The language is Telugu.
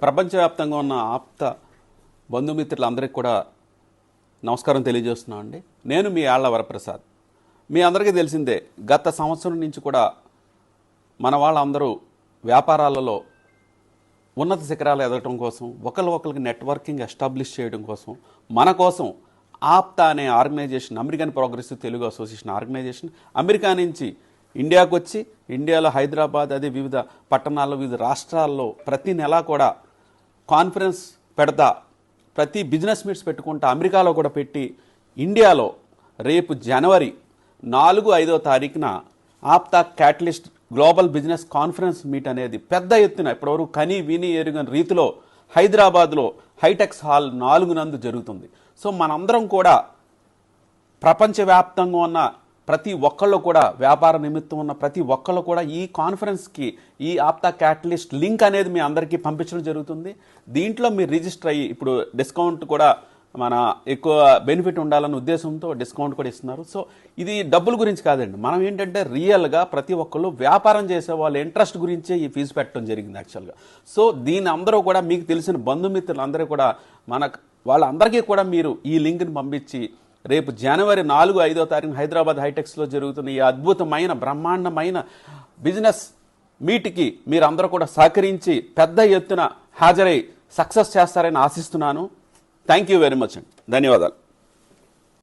ప్రపంచవ్యాప్తంగా ఉన్న ఆప్త బంధుమిత్రులందరికీ కూడా నమస్కారం తెలియజేస్తున్నాను అండి. నేను మీ ఆళ్ల వరప్రసాద్. మీ అందరికీ తెలిసిందే, గత సంవత్సరం నుంచి కూడా మన వాళ్ళందరూ వ్యాపారాలలో ఉన్నత శిఖరాలు ఎదగటం కోసం, ఒకరికి నెట్వర్కింగ్ ఎస్టాబ్లిష్ చేయడం కోసం, మన కోసం ఆప్తా అనే organization, American progressive Telugu association organization America నుంచి ఇండియాకు వచ్చి, ఇండియాలో హైదరాబాద్, అదే వివిధ పట్టణాల్లో, వివిధ రాష్ట్రాల్లో ప్రతి నెలా కూడా కాన్ఫరెన్స్ పెడతా, ప్రతి బిజినెస్ మీట్స్ పెట్టుకుంటా, అమెరికాలో కూడా పెట్టి, ఇండియాలో రేపు జనవరి 4-5 తారీఖున APTA catalyst global business conference meet అనేది పెద్ద ఎత్తున ఇప్పటివరకు కని విని ఎరుగని రీతిలో హైదరాబాద్లో హైటెక్స్ హాల్ 4 నందు జరుగుతుంది. సో మనందరం కూడా ప్రపంచవ్యాప్తంగా ఉన్న ప్రతి ఒక్కళ్ళు కూడా, వ్యాపార నిమిత్తం ఉన్న ప్రతి ఒక్కళ్ళు కూడా ఈ కాన్ఫరెన్స్కి ఈ ఆప్తా క్యాటలిస్ట్ లింక్ అనేది మీ అందరికీ పంపించడం జరుగుతుంది. దీంట్లో మీరు రిజిస్టర్ అయ్యి, ఇప్పుడు డిస్కౌంట్ కూడా మన ఎక్కువ బెనిఫిట్ ఉండాలన్న ఉద్దేశంతో డిస్కౌంట్ కూడా ఇస్తున్నారు. సో ఇది డబ్బుల గురించి కాదండి, మనం ఏంటంటే రియల్గా ప్రతి ఒక్కళ్ళు వ్యాపారం చేసే వాళ్ళ ఇంట్రెస్ట్ గురించే ఈ ఫీజు పెట్టడం జరిగింది యాక్చువల్గా. సో దీని అందరూ కూడా మీకు తెలిసిన బంధుమిత్రులందరూ కూడా వాళ్ళందరికీ కూడా మీరు ఈ లింక్ని పంపించి రేపు జనవరి 4-5 తారీఖున హైదరాబాద్ హైటెక్స్లో జరుగుతున్న ఈ అద్భుతమైన బ్రహ్మాండమైన బిజినెస్ మీట్కి మీరందరూ కూడా సహకరించి పెద్ద ఎత్తున హాజరై సక్సెస్ చేస్తారని ఆశిస్తున్నాను. థ్యాంక్ యూ వెరీ మచ్ అండి. ధన్యవాదాలు.